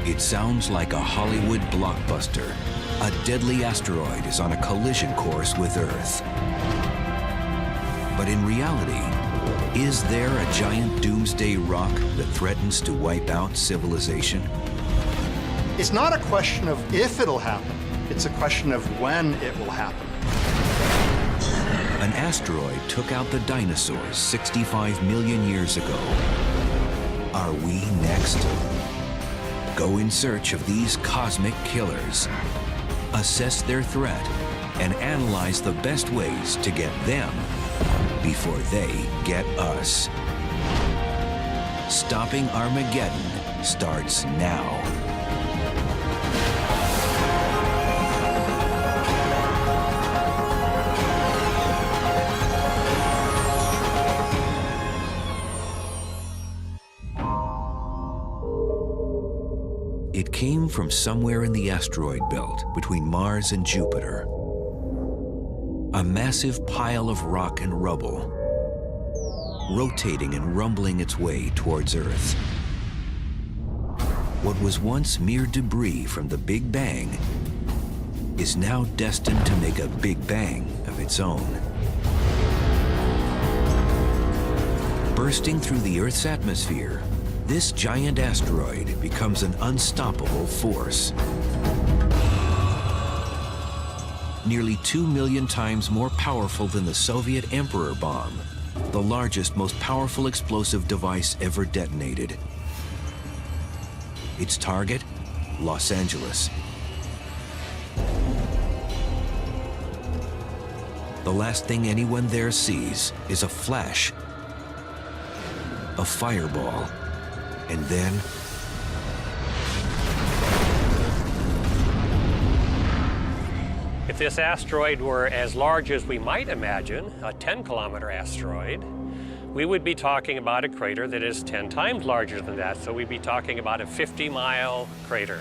It sounds like a Hollywood blockbuster. A deadly asteroid is on a collision course with Earth. But in reality, is there a giant doomsday rock that threatens to wipe out civilization? It's not a question of if it'll happen, it's a question of when it will happen. An asteroid took out the dinosaurs 65 million years ago. Are we next? Go in search of these cosmic killers, assess their threat, and analyze the best ways to get them before they get us. Stopping Armageddon starts now. It came from somewhere in the asteroid belt between Mars and Jupiter. A massive pile of rock and rubble, rotating and rumbling its way towards Earth. What was once mere debris from the Big Bang is now destined to make a Big Bang of its own. Bursting through the Earth's atmosphere, this giant asteroid becomes an unstoppable force. Nearly 2 million times more powerful than the Soviet Emperor bomb, the largest, most powerful explosive device ever detonated. Its target, Los Angeles. The last thing anyone there sees is a flash, a fireball, and then if this asteroid were as large as we might imagine, a 10-kilometer asteroid, we would be talking about a crater that is 10 times larger than that. So we'd be talking about a 50-mile crater.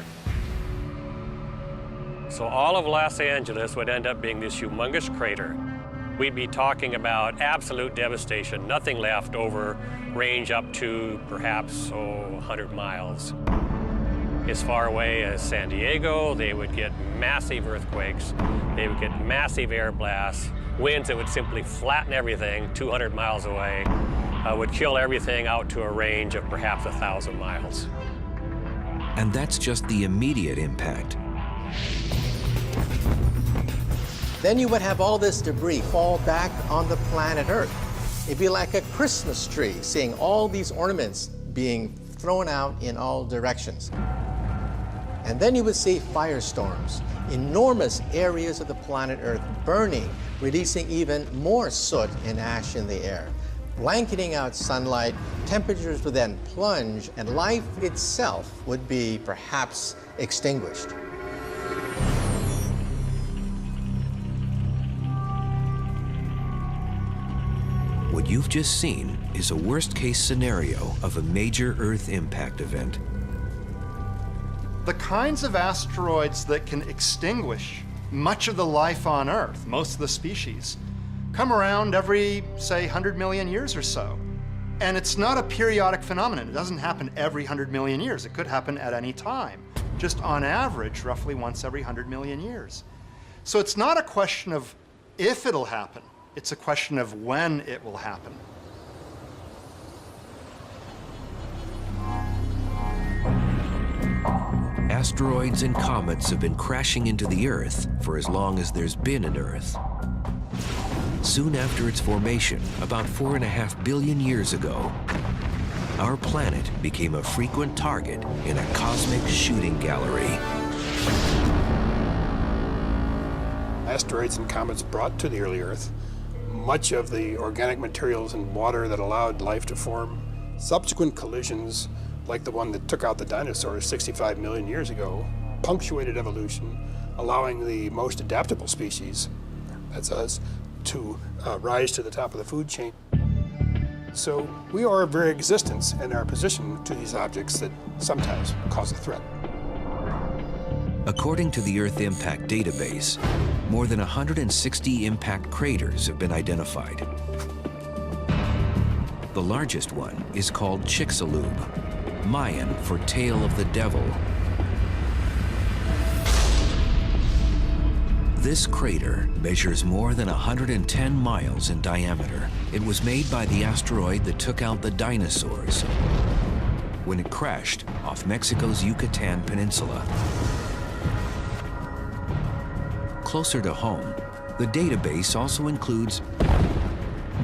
So all of Los Angeles would end up being this humongous crater. We'd be talking about absolute devastation, nothing left over range up to perhaps 100 miles. As far away as San Diego, they would get massive earthquakes, they would get massive air blasts, winds that would simply flatten everything 200 miles away, would kill everything out to a range of perhaps 1,000 miles. And that's just the immediate impact. Then you would have all this debris fall back on the planet Earth. It'd be like a Christmas tree, seeing all these ornaments being thrown out in all directions. And then you would see firestorms, enormous areas of the planet Earth burning, releasing even more soot and ash in the air. Blanketing out sunlight, temperatures would then plunge, and life itself would be perhaps extinguished. What you've just seen is a worst-case scenario of a major Earth impact event. The kinds of asteroids that can extinguish much of the life on Earth, most of the species, come around every, say, 100 million years or so. And it's not a periodic phenomenon. It doesn't happen every 100 million years. It could happen at any time, just on average, roughly once every 100 million years. So it's not a question of if it'll happen. It's a question of when it will happen. Asteroids and comets have been crashing into the Earth for as long as there's been an Earth. Soon after its formation, about 4.5 billion years ago, our planet became a frequent target in a cosmic shooting gallery. Asteroids and comets brought to the early Earth much of the organic materials and water that allowed life to form. Subsequent collisions, like the one that took out the dinosaurs 65 million years ago, punctuated evolution, allowing the most adaptable species, that's us, to rise to the top of the food chain. So we owe our very existence and our position to these objects that sometimes cause a threat. According to the Earth Impact Database, more than 160 impact craters have been identified. The largest one is called Chicxulub, Mayan for Tail of the Devil, This crater measures more than 110 miles in diameter. It was made by the asteroid that took out the dinosaurs when it crashed off Mexico's Yucatan Peninsula. Closer to home, the database also includes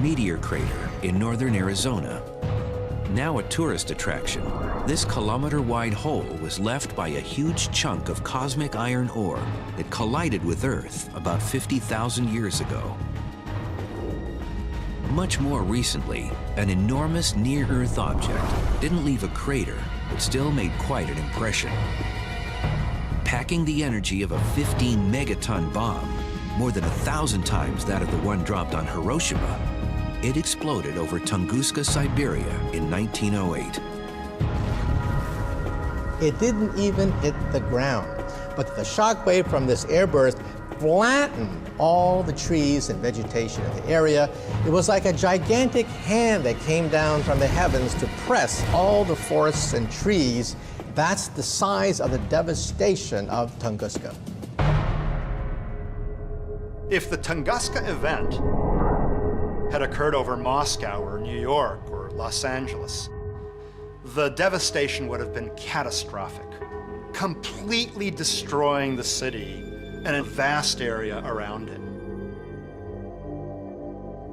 Meteor Crater in northern Arizona. Now a tourist attraction, this kilometer-wide hole was left by a huge chunk of cosmic iron ore that collided with Earth about 50,000 years ago. Much more recently, an enormous near-Earth object didn't leave a crater, but still made quite an impression. Packing the energy of a 15-megaton bomb, more than 1,000 times that of the one dropped on Hiroshima, it exploded over Tunguska, Siberia in 1908. It didn't even hit the ground, but the shock wave from this airburst flattened all the trees and vegetation in the area. It was like a gigantic hand that came down from the heavens to press all the forests and trees. That's the size of the devastation of Tunguska. If the Tunguska event had occurred over Moscow or New York or Los Angeles, the devastation would have been catastrophic, completely destroying the city and a vast area around it.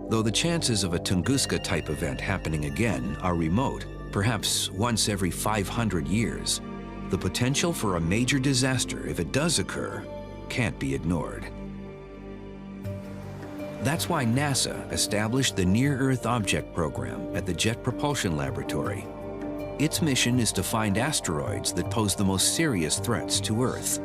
Though the chances of a Tunguska-type event happening again are remote, perhaps once every 500 years, the potential for a major disaster, if it does occur, can't be ignored. That's why NASA established the Near-Earth Object Program at the Jet Propulsion Laboratory. Its mission is to find asteroids that pose the most serious threats to Earth,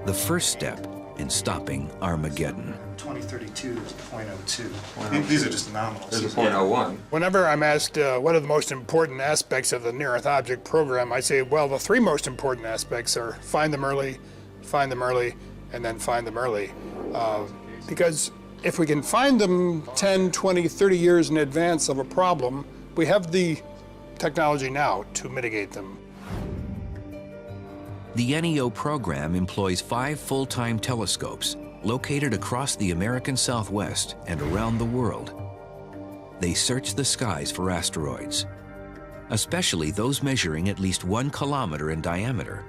the first step in stopping Armageddon. 2032 is 0.02. These are just nominals. There's a 0.01. Whenever I'm asked what are the most important aspects of the Near-Earth Object Program, I say, well, the three most important aspects are find them early, and then find them early. Because if we can find them 10, 20, 30 years in advance of a problem, we have the technology now to mitigate them. The NEO program employs 5 full-time telescopes located across the American Southwest and around the world. They search the skies for asteroids, especially those measuring at least 1 kilometer in diameter,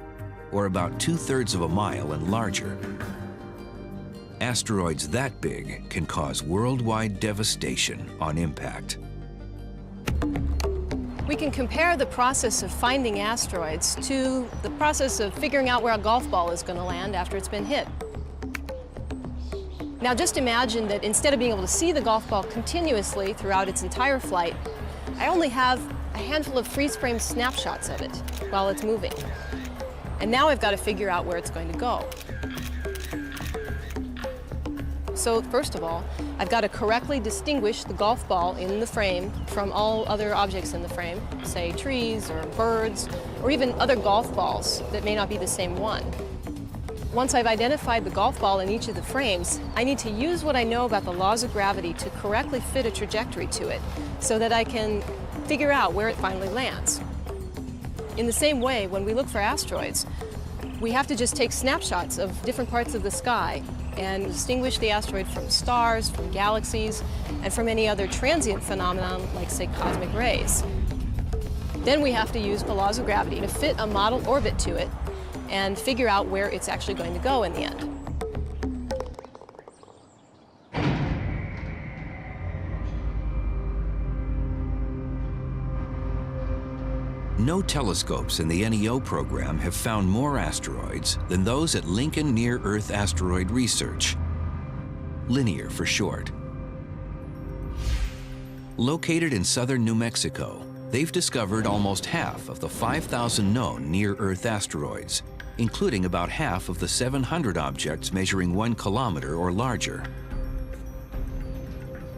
or about 2/3 of a mile and larger. Asteroids that big can cause worldwide devastation on impact. We can compare the process of finding asteroids to the process of figuring out where a golf ball is going to land after it's been hit. Now just imagine that instead of being able to see the golf ball continuously throughout its entire flight, I only have a handful of freeze-frame snapshots of it while it's moving. And now I've got to figure out where it's going to go. So first of all, I've got to correctly distinguish the golf ball in the frame from all other objects in the frame, say trees or birds, or even other golf balls that may not be the same one. Once I've identified the golf ball in each of the frames, I need to use what I know about the laws of gravity to correctly fit a trajectory to it so that I can figure out where it finally lands. In the same way, when we look for asteroids, we have to just take snapshots of different parts of the sky and distinguish the asteroid from stars, from galaxies, and from any other transient phenomenon like, say, cosmic rays. Then we have to use the laws of gravity to fit a model orbit to it and figure out where it's actually going to go in the end. No telescopes in the NEO program have found more asteroids than those at Lincoln Near-Earth Asteroid Research, LINEAR for short. Located in southern New Mexico, they've discovered almost half of the 5,000 known near-Earth asteroids, including about half of the 700 objects measuring 1 kilometer or larger.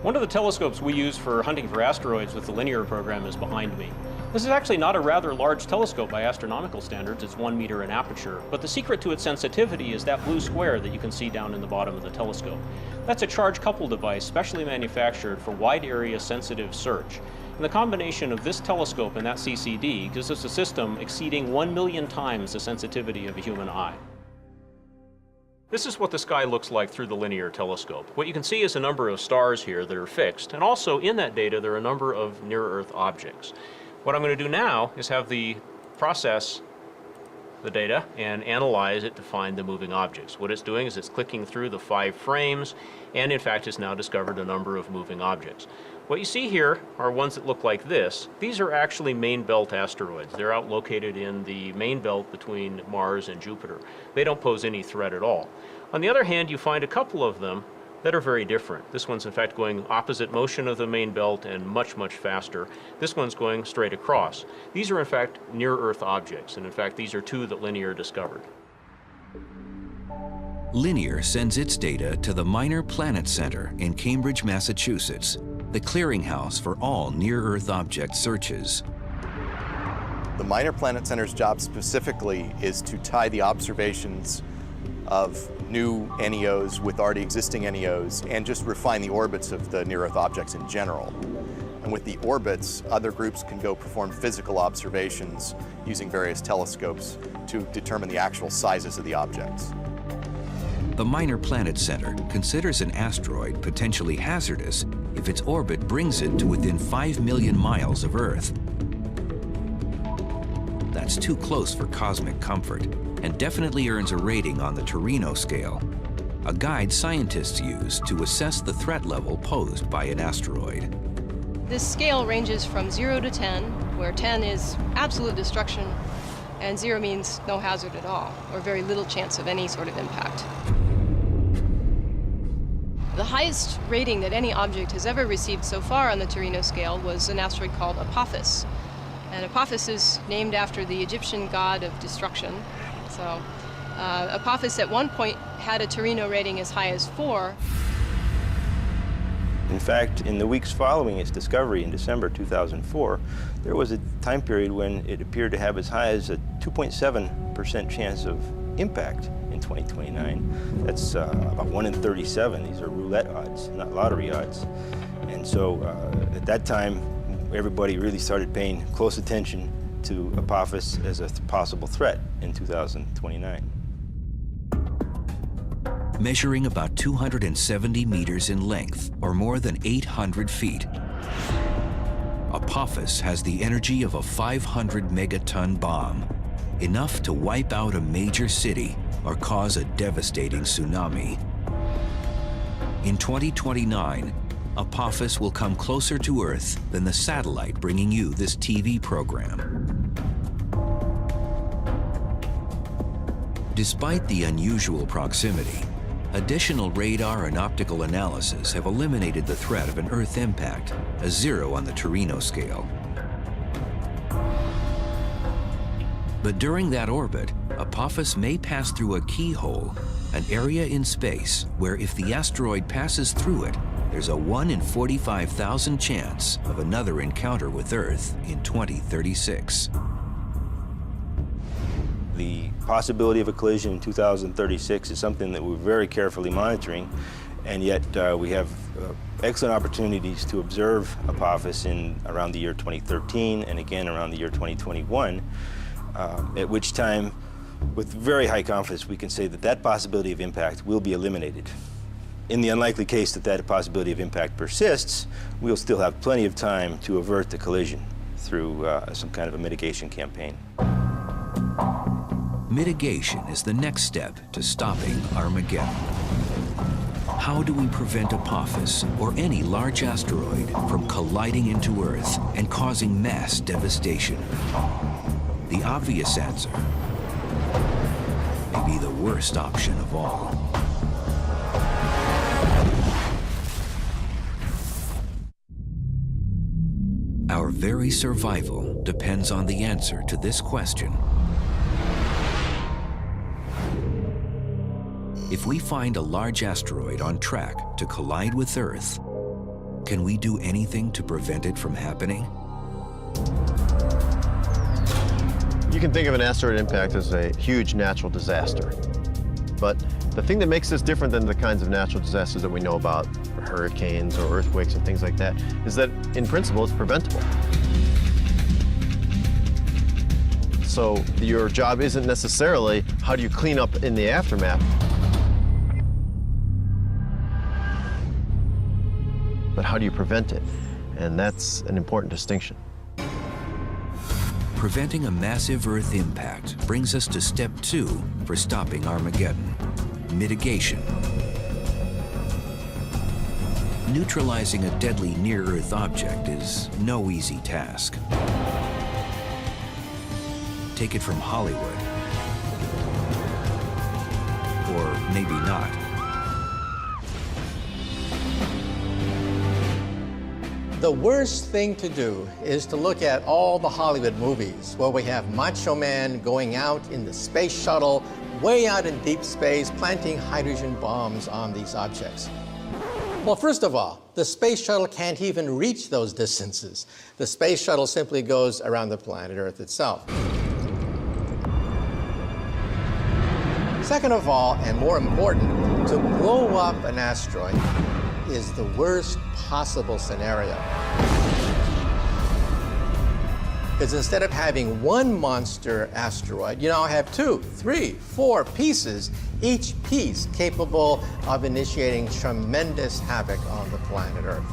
One of the telescopes we use for hunting for asteroids with the LINEAR program is behind me. This is actually not a rather large telescope by astronomical standards. It's 1 meter in aperture, but the secret to its sensitivity is that blue square that you can see down in the bottom of the telescope. That's a charge-coupled device specially manufactured for wide area sensitive search. And the combination of this telescope and that CCD gives us a system exceeding 1 million times the sensitivity of a human eye. This is what the sky looks like through the linear telescope. What you can see is a number of stars here that are fixed, and also in that data there are a number of near-Earth objects. What I'm going to do now is have the process the data and analyze it to find the moving objects. What it's doing is it's clicking through the 5 frames, and in fact has now discovered a number of moving objects. What you see here are ones that look like this. These are actually main belt asteroids. They're out located in the main belt between Mars and Jupiter. They don't pose any threat at all. On the other hand, you find a couple of them that are very different. This one's in fact going opposite motion of the main belt and much, much faster. This one's going straight across. These are in fact near-Earth objects, and in fact these are 2 that Linear discovered. Linear sends its data to the Minor Planet Center in Cambridge, Massachusetts, the clearinghouse for all near-Earth object searches. The Minor Planet Center's job specifically is to tie the observations of new NEOs with already existing NEOs and just refine the orbits of the near-Earth objects in general. And with the orbits, other groups can go perform physical observations using various telescopes to determine the actual sizes of the objects. The Minor Planet Center considers an asteroid potentially hazardous if its orbit brings it to within 5 million miles of Earth. That's too close for cosmic comfort, and definitely earns a rating on the Torino scale, a guide scientists use to assess the threat level posed by an asteroid. This scale ranges from 0 to 10, where 10 is absolute destruction, and 0 means no hazard at all, or very little chance of any sort of impact. The highest rating that any object has ever received so far on the Torino scale was an asteroid called Apophis. And Apophis is named after the Egyptian god of destruction. So Apophis at one point had a Torino rating as high as 4. In fact, in the weeks following its discovery in December 2004, there was a time period when it appeared to have as high as a 2.7% chance of impact in 2029. That's about 1 in 37. These are roulette odds, not lottery odds. And so at that time, everybody really started paying close attention to Apophis as a possible threat in 2029. Measuring about 270 meters in length, or more than 800 feet, Apophis has the energy of a 500 megaton bomb, enough to wipe out a major city or cause a devastating tsunami. In 2029, Apophis will come closer to Earth than the satellite bringing you this TV program. Despite the unusual proximity, additional radar and optical analysis have eliminated the threat of an Earth impact, a 0 on the Torino scale. But during that orbit, Apophis may pass through a keyhole, an area in space where if the asteroid passes through it, there's a 1 in 45,000 chance of another encounter with Earth in 2036. The possibility of a collision in 2036 is something that we're very carefully monitoring, and yet we have excellent opportunities to observe Apophis in around the year 2013 and again around the year 2021, at which time, with very high confidence, we can say that that possibility of impact will be eliminated. In the unlikely case that that possibility of impact persists, we'll still have plenty of time to avert the collision through some kind of a mitigation campaign. Mitigation is the next step to stopping Armageddon. How do we prevent Apophis or any large asteroid from colliding into Earth and causing mass devastation? The obvious answer may be the worst option of all. Our very survival depends on the answer to this question. If we find a large asteroid on track to collide with Earth, can we do anything to prevent it from happening? You can think of an asteroid impact as a huge natural disaster. But the thing that makes this different than the kinds of natural disasters that we know about, hurricanes or earthquakes and things like that, is that in principle it's preventable. So your job isn't necessarily how do you clean up in the aftermath. but how do you prevent it? And that's an important distinction. Preventing a massive Earth impact brings us to step 2 for stopping Armageddon: mitigation. Neutralizing a deadly near-Earth object is no easy task. Take it from Hollywood. Or maybe not. The worst thing to do is to look at all the Hollywood movies where we have Macho Man going out in the space shuttle, way out in deep space, planting hydrogen bombs on these objects. Well, first of all, the space shuttle can't even reach those distances. The space shuttle simply goes around the planet Earth itself. Second of all, and more important, to blow up an asteroid is the worst possible scenario. Because instead of having one monster asteroid, you now have 2, 3, 4 pieces, each piece capable of initiating tremendous havoc on the planet Earth.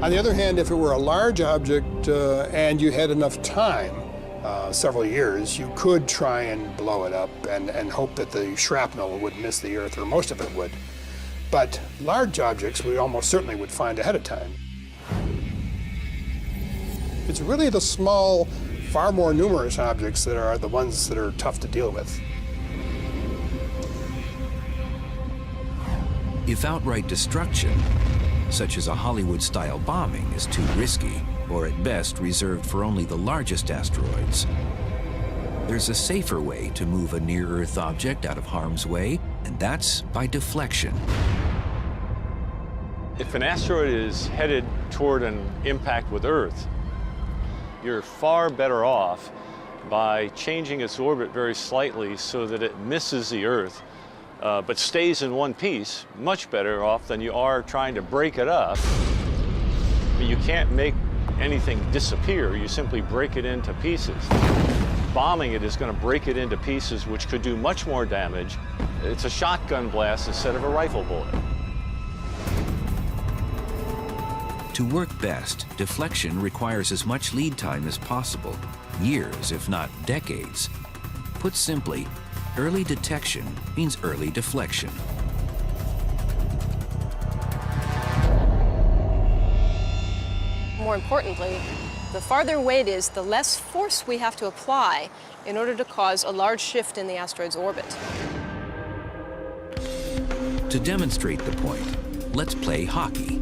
On the other hand, if it were a large object and you had enough time, several years, you could try and blow it up and hope that the shrapnel would miss the Earth, or most of it would. But large objects we almost certainly would find ahead of time. It's really the small, far more numerous objects that are the ones that are tough to deal with. If outright destruction, such as a Hollywood-style bombing, is too risky, or at best reserved for only the largest asteroids, there's a safer way to move a near-Earth object out of harm's way, and that's by deflection. If an asteroid is headed toward an impact with Earth, you're far better off by changing its orbit very slightly so that it misses the Earth, but stays in one piece, much better off than you are trying to break it up. You can't make anything disappear, you simply break it into pieces. Bombing it is going to break it into pieces, which could do much more damage. It's a shotgun blast instead of a rifle bullet. To work best, deflection requires as much lead time as possible, years, if not decades. Put simply, early detection means early deflection. More importantly, the farther away it is, the less force we have to apply in order to cause a large shift in the asteroid's orbit. To demonstrate the point, let's play hockey.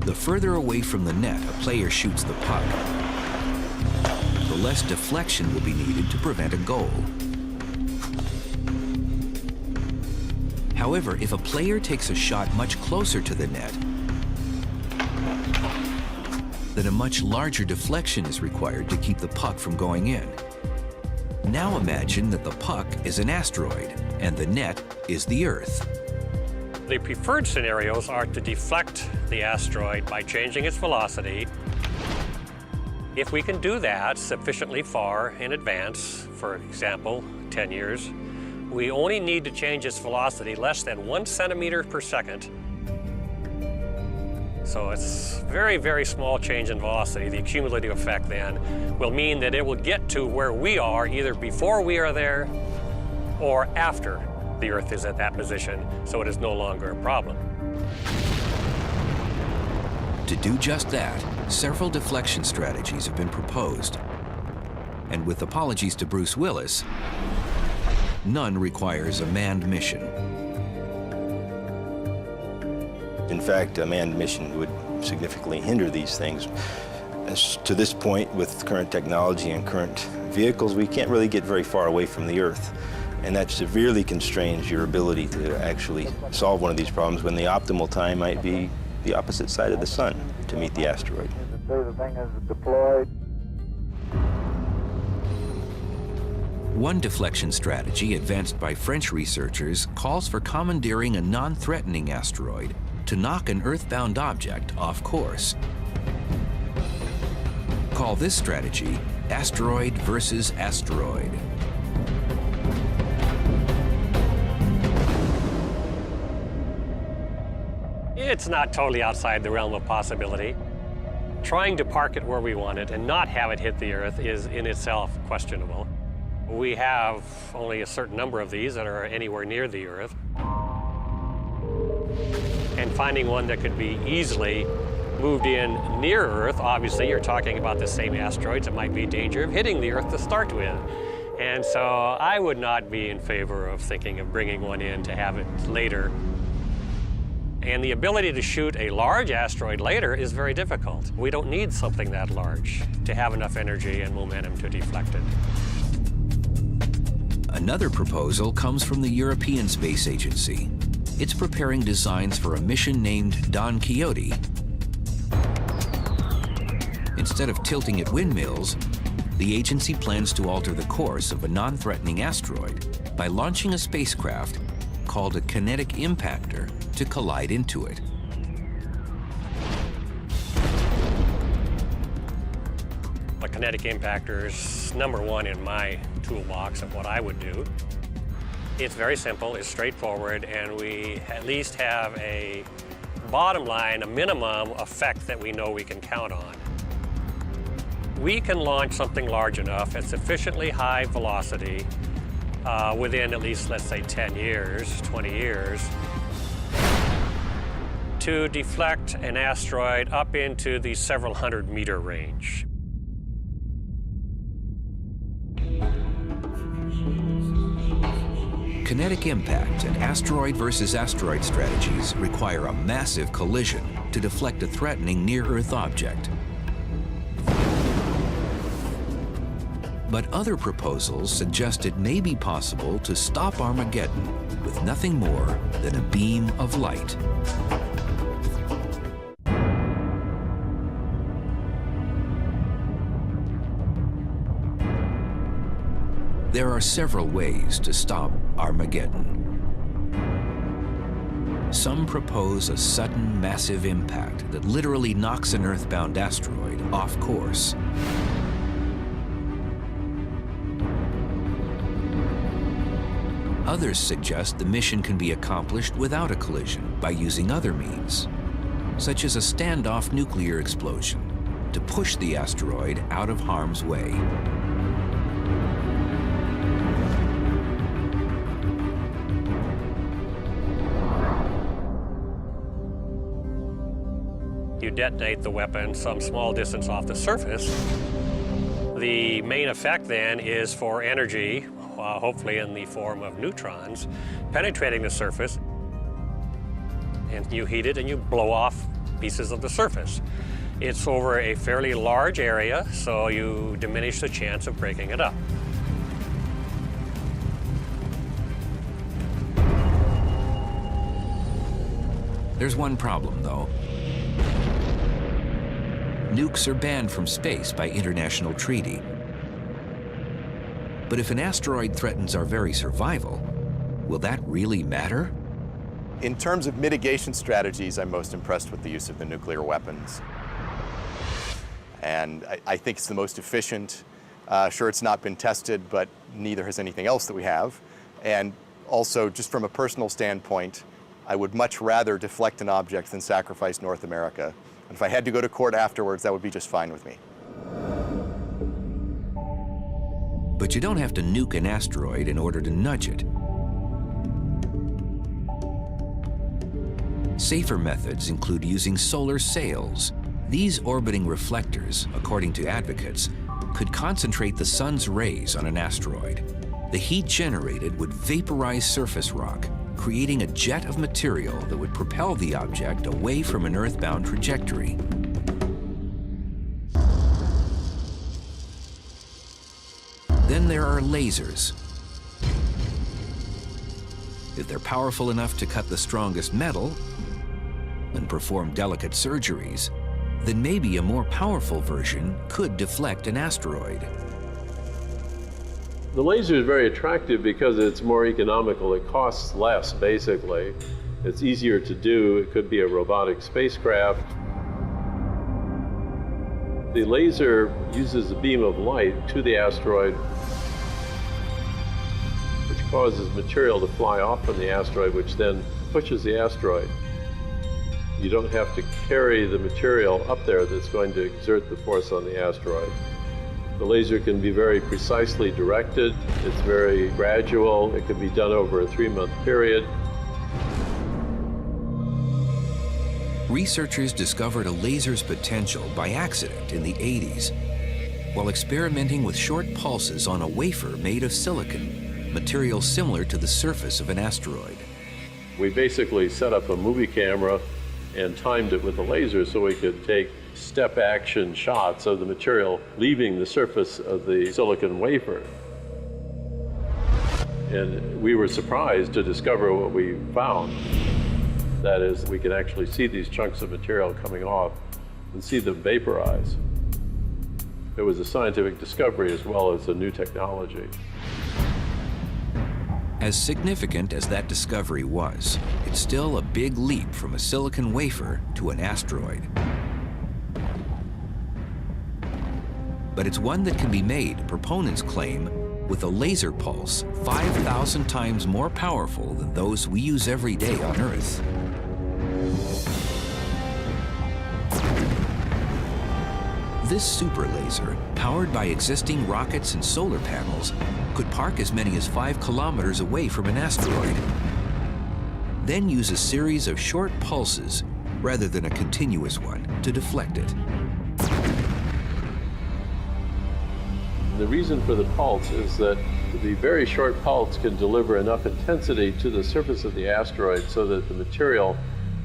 The further away from the net a player shoots the puck, the less deflection will be needed to prevent a goal. However, if a player takes a shot much closer to the net, then a much larger deflection is required to keep the puck from going in. Now imagine that the puck is an asteroid and the net is the Earth. The preferred scenarios are to deflect the asteroid by changing its velocity. If we can do that sufficiently far in advance, for example, 10 years, we only need to change its velocity less than 1 centimeter per second. So it's very, very small change in velocity. The cumulative effect then will mean that it will get to where we are either before we are there or after the Earth is at that position, so it is no longer a problem. To do just that, several deflection strategies have been proposed. And with apologies to Bruce Willis, none requires a manned mission. In fact, a manned mission would significantly hinder these things. As to this point, with current technology and current vehicles, we can't really get very far away from the Earth. And that severely constrains your ability to actually solve one of these problems when the optimal time might be the opposite side of the sun to meet the asteroid. The thing is deployed. One deflection strategy advanced by French researchers calls for commandeering a non-threatening asteroid to knock an Earth-bound object off course. Call this strategy asteroid versus asteroid. It's not totally outside the realm of possibility. Trying to park it where we want it and not have it hit the Earth is in itself questionable. We have only a certain number of these that are anywhere near the Earth. And finding one that could be easily moved in near Earth, obviously you're talking about the same asteroids. It might be danger of hitting the Earth to start with. And so I would not be in favor of thinking of bringing one in to have it later. And the ability to shoot a large asteroid later is very difficult. We don't need something that large to have enough energy and momentum to deflect it. Another proposal comes from the European Space Agency. It's preparing designs for a mission named Don Quixote. Instead of tilting at windmills, the agency plans to alter the course of a non-threatening asteroid by launching a spacecraft called a kinetic impactor to collide into it. A kinetic impactor is number one in my toolbox of what I would do. It's very simple, it's straightforward, and we at least have a bottom line, a minimum effect that we know we can count on. We can launch something large enough at sufficiently high velocity within at least, let's say, 10 years, 20 years, to deflect an asteroid up into the several hundred meter range. Kinetic impact and asteroid versus asteroid strategies require a massive collision to deflect a threatening near-Earth object. But other proposals suggest it may be possible to stop Armageddon with nothing more than a beam of light. There are several ways to stop Armageddon. Some propose a sudden, massive impact that literally knocks an Earthbound asteroid off course. Others suggest the mission can be accomplished without a collision by using other means, such as a standoff nuclear explosion, to push the asteroid out of harm's way. You detonate the weapon some small distance off the surface. The main effect then is for energy, hopefully in the form of neutrons, penetrating the surface, and you heat it and you blow off pieces of the surface. It's over a fairly large area, so you diminish the chance of breaking it up. There's one problem, though. Nukes are banned from space by international treaty. But if an asteroid threatens our very survival, will that really matter? In terms of mitigation strategies, I'm most impressed with the use of the nuclear weapons. And I think it's the most efficient. Sure, it's not been tested, but neither has anything else that we have. And also, just from a personal standpoint, I would much rather deflect an object than sacrifice North America. And if I had to go to court afterwards, that would be just fine with me. But you don't have to nuke an asteroid in order to nudge it. Safer methods include using solar sails. These orbiting reflectors, according to advocates, could concentrate the sun's rays on an asteroid. The heat generated would vaporize surface rock, creating a jet of material that would propel the object away from an Earthbound trajectory. Then there are lasers. If they're powerful enough to cut the strongest metal and perform delicate surgeries, then maybe a more powerful version could deflect an asteroid. The laser is very attractive because it's more economical. It costs less, basically. It's easier to do. It could be a robotic spacecraft. The laser uses a beam of light to the asteroid, which causes material to fly off from the asteroid, which then pushes the asteroid. You don't have to carry the material up there that's going to exert the force on the asteroid. The laser can be very precisely directed. It's very gradual. It can be done over a 3-month period. Researchers discovered a laser's potential by accident in the 80s while experimenting with short pulses on a wafer made of silicon, material similar to the surface of an asteroid. We basically set up a movie camera and timed it with a laser so we could take step action shots of the material leaving the surface of the silicon wafer. And we were surprised to discover what we found. That is, we can actually see these chunks of material coming off and see them vaporize. It was a scientific discovery as well as a new technology. As significant as that discovery was, it's still a big leap from a silicon wafer to an asteroid. But it's one that can be made, proponents claim, with a laser pulse 5,000 times more powerful than those we use every day on Earth. This super laser, powered by existing rockets and solar panels, could park as many as 5 kilometers away from an asteroid, then use a series of short pulses rather than a continuous one to deflect it. The reason for the pulse is that the very short pulse can deliver enough intensity to the surface of the asteroid so that the material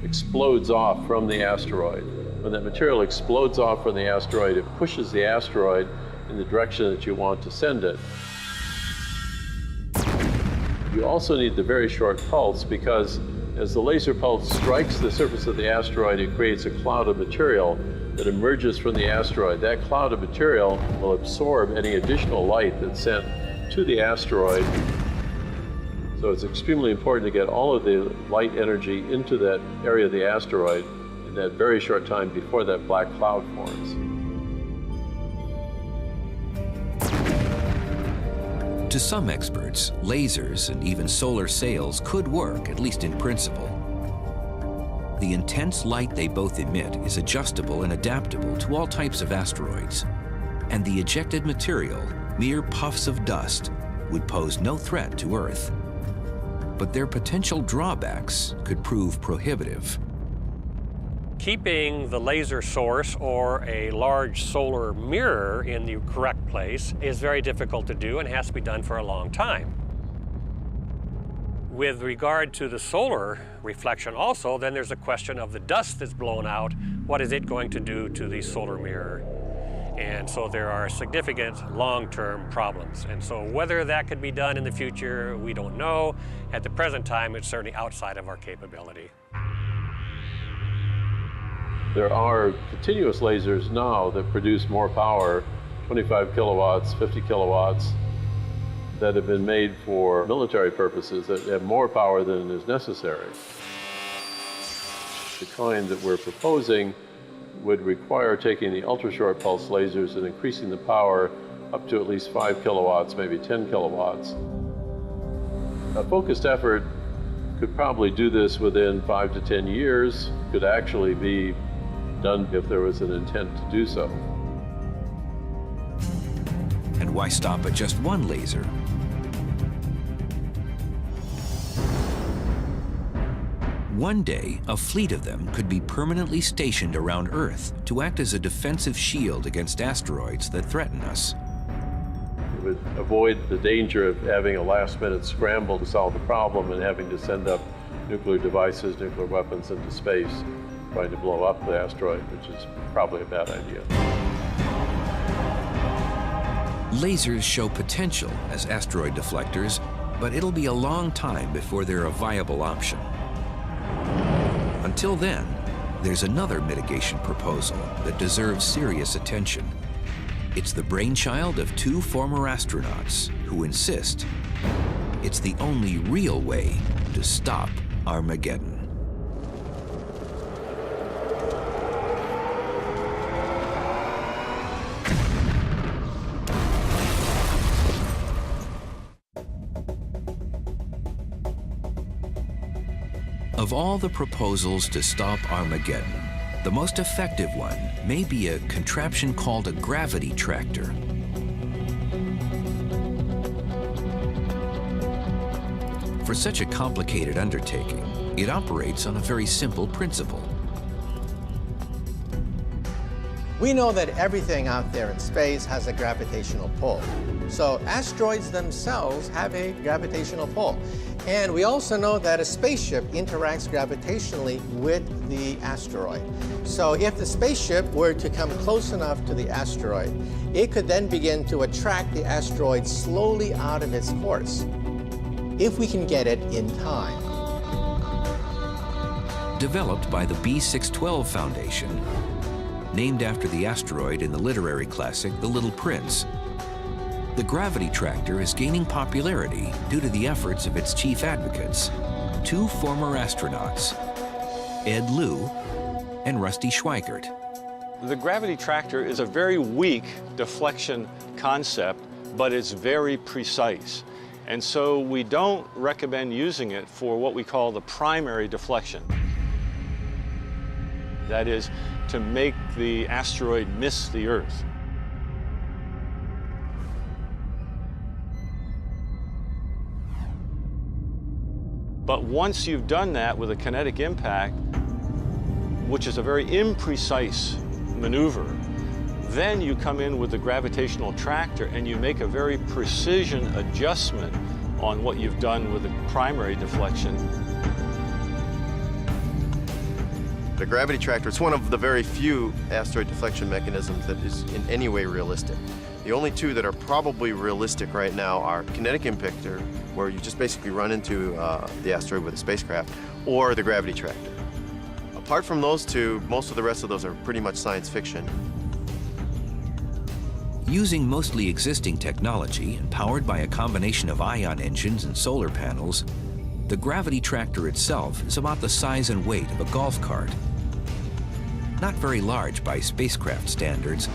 explodes off from the asteroid. When that material explodes off from the asteroid, it pushes the asteroid in the direction that you want to send it. You also need the very short pulse because as the laser pulse strikes the surface of the asteroid, it creates a cloud of material that emerges from the asteroid. That cloud of material will absorb any additional light that's sent to the asteroid. So it's extremely important to get all of the light energy into that area of the asteroid in that very short time before that black cloud forms. To some experts, lasers and even solar sails could work, at least in principle. The intense light they both emit is adjustable and adaptable to all types of asteroids, and the ejected material, mere puffs of dust, would pose no threat to Earth. But their potential drawbacks could prove prohibitive. Keeping the laser source or a large solar mirror in the correct place is very difficult to do and has to be done for a long time. With regard to the solar reflection also, then there's a question of the dust that's blown out. What is it going to do to the solar mirror? And so there are significant long-term problems. And so whether that could be done in the future, we don't know. At the present time, it's certainly outside of our capability. There are continuous lasers now that produce more power, 25 kilowatts, 50 kilowatts, that have been made for military purposes that have more power than is necessary. The kind that we're proposing would require taking the ultra-short pulse lasers and increasing the power up to at least 5 kilowatts, maybe 10 kilowatts. A focused effort could probably do this within 5 to 10 years, could actually be done if there was an intent to do so. And why stop at just one laser? One day, a fleet of them could be permanently stationed around Earth to act as a defensive shield against asteroids that threaten us. It would avoid the danger of having a last-minute scramble to solve the problem and having to send up nuclear devices, nuclear weapons into space, trying to blow up the asteroid, which is probably a bad idea. Lasers show potential as asteroid deflectors, but it'll be a long time before they're a viable option. Until then, there's another mitigation proposal that deserves serious attention. It's the brainchild of 2 former astronauts who insist it's the only real way to stop Armageddon. Of Of all the proposals to stop Armageddon, the most effective one may be a contraption called a gravity tractor. For such a complicated undertaking, it operates on a very simple principle. We know that everything out there in space has a gravitational pull. So asteroids themselves have a gravitational pull. And we also know that a spaceship interacts gravitationally with the asteroid. So if the spaceship were to come close enough to the asteroid, it could then begin to attract the asteroid slowly out of its course, if we can get it in time. Developed by the B612 Foundation, named after the asteroid in the literary classic The Little Prince, the gravity tractor is gaining popularity due to the efforts of its chief advocates, two former astronauts, Ed Lu and Rusty Schweikert. The gravity tractor is a very weak deflection concept, but it's very precise. And so we don't recommend using it for what we call the primary deflection. That is, to make the asteroid miss the Earth. But once you've done that with a kinetic impact, which is a very imprecise maneuver, then you come in with the gravitational tractor and you make a very precision adjustment on what you've done with the primary deflection. The gravity tractor is one of the very few asteroid deflection mechanisms that is in any way realistic. The only two that are probably realistic right now are kinetic impactor, where you just basically run into the asteroid with a spacecraft, or the gravity tractor. Apart from those two, most of the rest of those are pretty much science fiction. Using mostly existing technology and powered by a combination of ion engines and solar panels, the gravity tractor itself is about the size and weight of a golf cart. Not very large by spacecraft standards,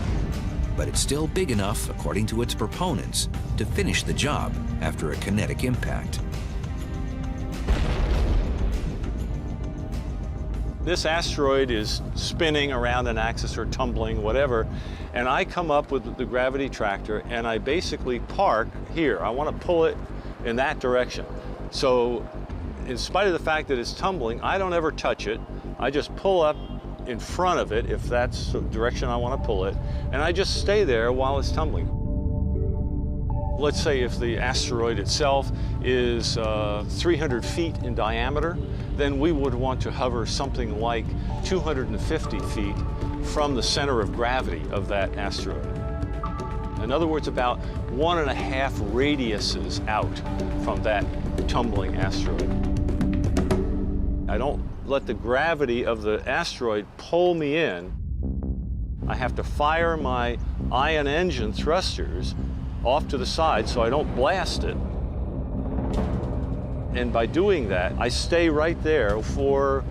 but it's still big enough, according to its proponents, to finish the job after a kinetic impact. This asteroid is spinning around an axis or tumbling, whatever, and I come up with the gravity tractor and I basically park here. I want to pull it in that direction. So in spite of the fact that it's tumbling, I don't ever touch it. I just pull up in front of it if that's the direction I want to pull it, and I just stay there while it's tumbling. Let's say if the asteroid itself is 300 feet in diameter, then we would want to hover something like 250 feet from the center of gravity of that asteroid. In other words, about 1.5 radiuses out from that tumbling asteroid. I don't let the gravity of the asteroid pull me in. I have to fire my ion engine thrusters off to the side so I don't blast it. And by doing that, I stay right there for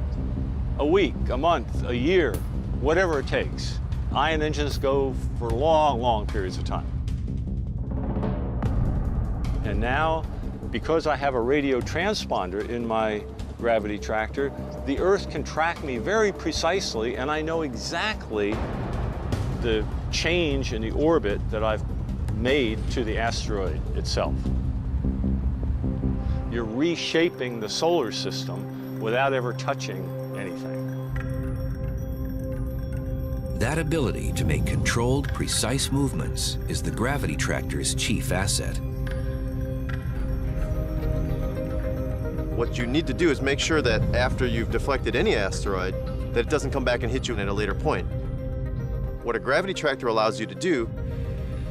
a week, a month, a year, whatever it takes. Ion engines go for long, long periods of time. And now, because I have a radio transponder in my gravity tractor, the Earth can track me very precisely, and I know exactly the change in the orbit that I've made to the asteroid itself. You're reshaping the solar system without ever touching anything. That ability to make controlled, precise movements is the gravity tractor's chief asset. What you need to do is make sure that after you've deflected any asteroid, that it doesn't come back and hit you at a later point. What a gravity tractor allows you to do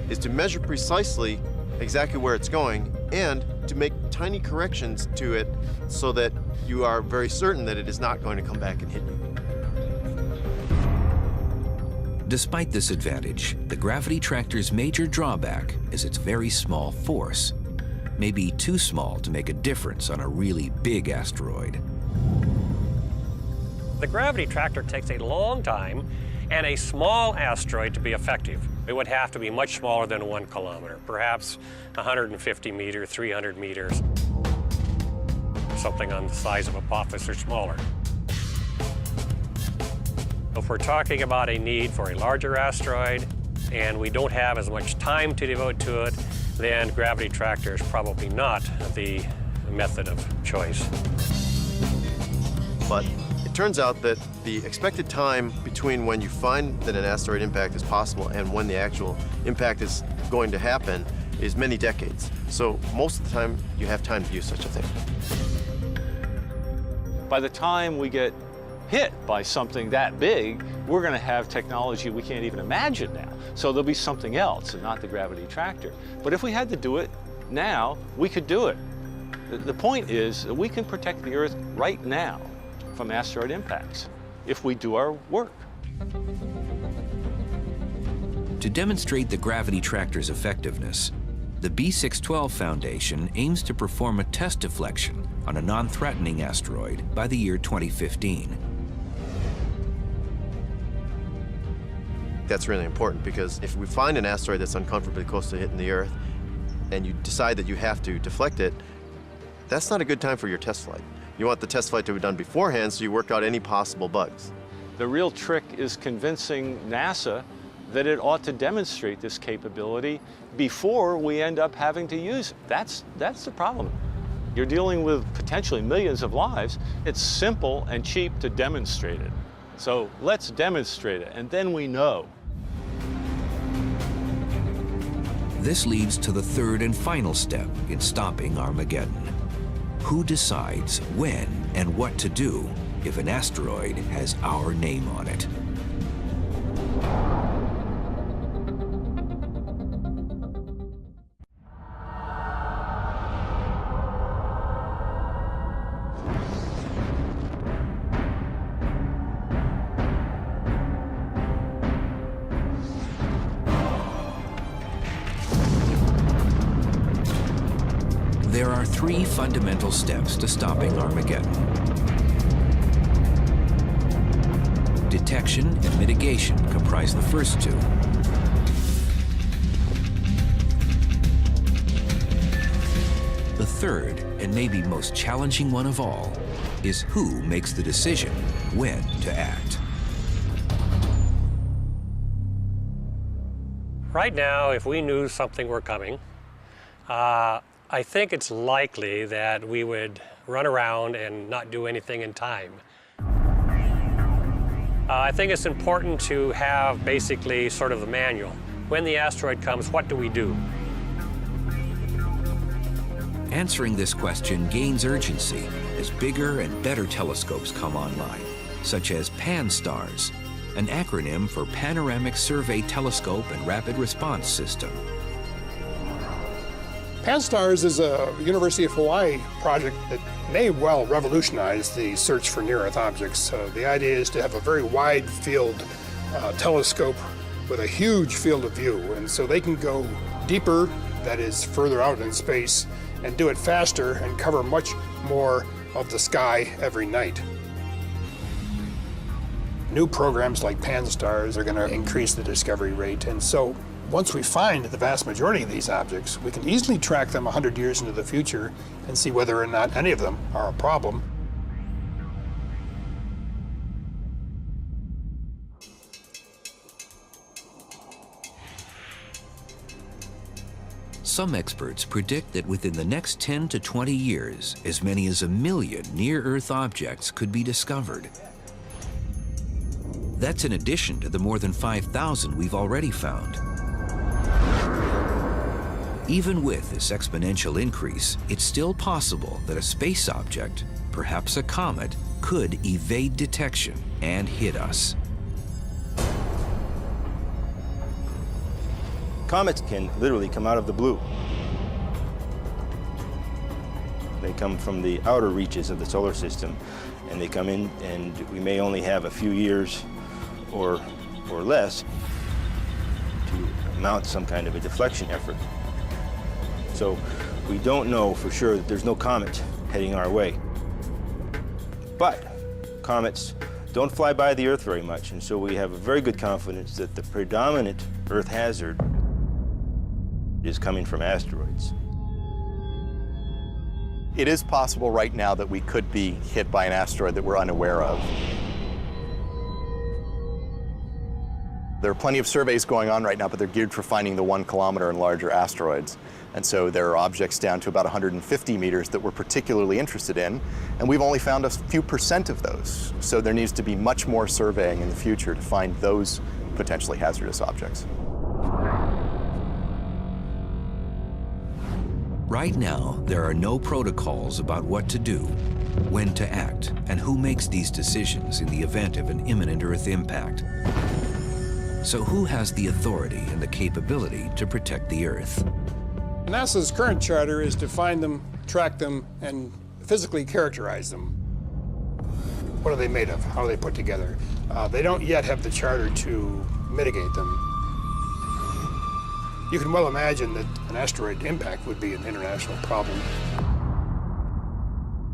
is to measure precisely exactly where it's going and to make tiny corrections to it so that you are very certain that it is not going to come back and hit you. Despite this advantage, the gravity tractor's major drawback is its very small force. Maybe too small to make a difference on a really big asteroid. The gravity tractor takes a long time and a small asteroid to be effective. It would have to be much smaller than 1 kilometer, perhaps 150 meters, 300 meters, something on the size of Apophis or smaller. If we're talking about a need for a larger asteroid and we don't have as much time to devote to it, then gravity tractor is probably not the method of choice. But it turns out that the expected time between when you find that an asteroid impact is possible and when the actual impact is going to happen is many decades. So most of the time, you have time to use such a thing. By the time we get hit by something that big, we're going to have technology we can't even imagine now. So there'll be something else and not the gravity tractor. But if we had to do it now, we could do it. The point is that we can protect the Earth right now from asteroid impacts if we do our work. To demonstrate the gravity tractor's effectiveness, the B612 Foundation aims to perform a test deflection on a non-threatening asteroid by the year 2015. That's really important because if we find an asteroid that's uncomfortably close to hitting the Earth and you decide that you have to deflect it, that's not a good time for your test flight. You want the test flight to be done beforehand so you work out any possible bugs. The real trick is convincing NASA that it ought to demonstrate this capability before we end up having to use it. That's the problem. You're dealing with potentially millions of lives. It's simple and cheap to demonstrate it. So let's demonstrate it, and then we know. This leads to the third and final step in stopping Armageddon. Who decides when and what to do if an asteroid has our name on it? There are three fundamental steps to stopping Armageddon. Detection and mitigation comprise the first two. The third, and maybe most challenging one of all, is who makes the decision when to act. Right now, if we knew something were coming, I think it's likely that we would run around and not do anything in time. I think it's important to have basically sort of the manual. When the asteroid comes, what do we do? Answering this question gains urgency as bigger and better telescopes come online, such as PAN-STARRS, an acronym for Panoramic Survey Telescope and Rapid Response System. PAN-STARRS is a University of Hawaii project that may well revolutionize the search for near-Earth objects. The idea is to have a very wide field telescope with a huge field of view, and so they can go deeper, that is further out in space, and do it faster and cover much more of the sky every night. New programs like PAN-STARRS are going to increase the discovery rate, and so once we find the vast majority of these objects, we can easily track them 100 years into the future and see whether or not any of them are a problem. Some experts predict that within the next 10 to 20 years, as many as 1 million near-Earth objects could be discovered. That's in addition to the more than 5,000 we've already found. Even with this exponential increase, it's still possible that a space object, perhaps a comet, could evade detection and hit us. Comets can literally come out of the blue. They come from the outer reaches of the solar system, and they come in, and we may only have a few years or less to mount some kind of a deflection effort. So we don't know for sure that there's no comet heading our way. But comets don't fly by the Earth very much, and so we have a very good confidence that the predominant Earth hazard is coming from asteroids. It is possible right now that we could be hit by an asteroid that we're unaware of. There are plenty of surveys going on right now, but they're geared for finding the 1 kilometer and larger asteroids. And so there are objects down to about 150 meters that we're particularly interested in, and we've only found a few % of those. So there needs to be much more surveying in the future to find those potentially hazardous objects. Right now, there are no protocols about what to do, when to act, and who makes these decisions in the event of an imminent Earth impact. So who has the authority and the capability to protect the Earth? NASA's current charter is to find them, track them, and physically characterize them. What are they made of? How are they put together? They don't yet have the charter to mitigate them. You can well imagine that an asteroid impact would be an international problem.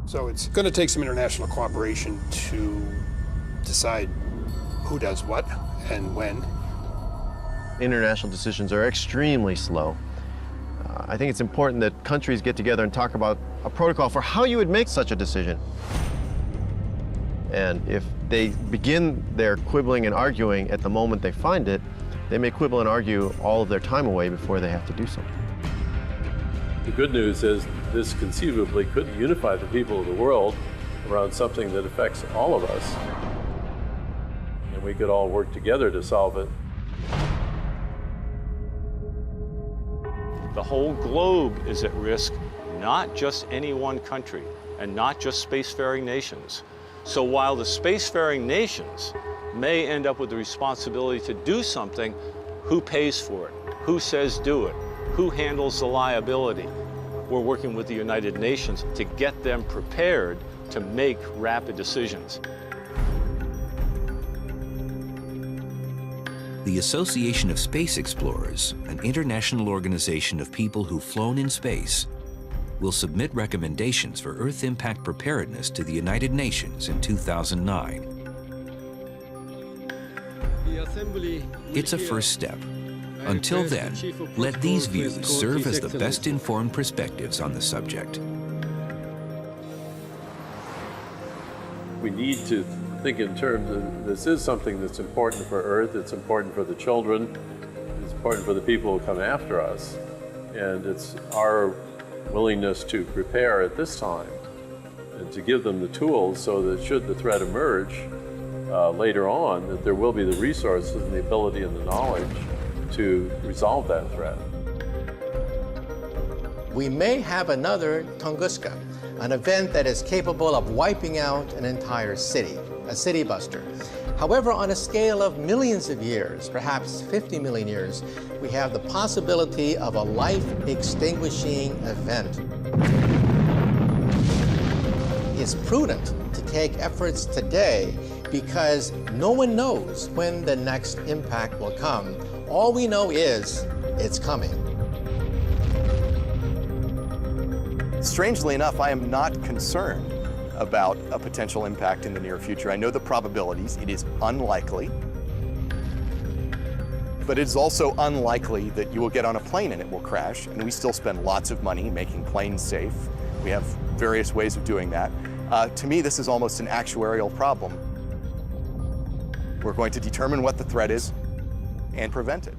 So it's going to take some international cooperation to decide who does what and when. International decisions are extremely slow. I think it's important that countries get together and talk about a protocol for how you would make such a decision. And if they begin their quibbling and arguing at the moment they find it, they may quibble and argue all of their time away before they have to do something. The good news is this conceivably could unify the people of the world around something that affects all of us. And we could all work together to solve it. The whole globe is at risk, not just any one country, and not just spacefaring nations. So while the spacefaring nations may end up with the responsibility to do something, who pays for it? Who says do it? Who handles the liability? We're working with the United Nations to get them prepared to make rapid decisions. The Association of Space Explorers, an international organization of people who've flown in space, will submit recommendations for Earth impact preparedness to the United Nations in 2009. It's a first step. Until then, let these views serve as the best informed perspectives on the subject. We need to think in terms of this is something that's important for Earth, it's important for the children, it's important for the people who come after us, and it's our willingness to prepare at this time and to give them the tools so that should the threat emerge later on, that there will be the resources and the ability and the knowledge to resolve that threat. We may have another Tunguska, an event that is capable of wiping out an entire city, a city buster. However, on a scale of millions of years, perhaps 50 million years, we have the possibility of a life-extinguishing event. It's prudent to take efforts today because no one knows when the next impact will come. All we know is it's coming. Strangely enough, I am not concerned about a potential impact in the near future. I know the probabilities. It is unlikely. But it is also unlikely that you will get on a plane and it will crash, and we still spend lots of money making planes safe. We have various ways of doing that. To me, this is almost an actuarial problem. We're going to determine what the threat is and prevent it.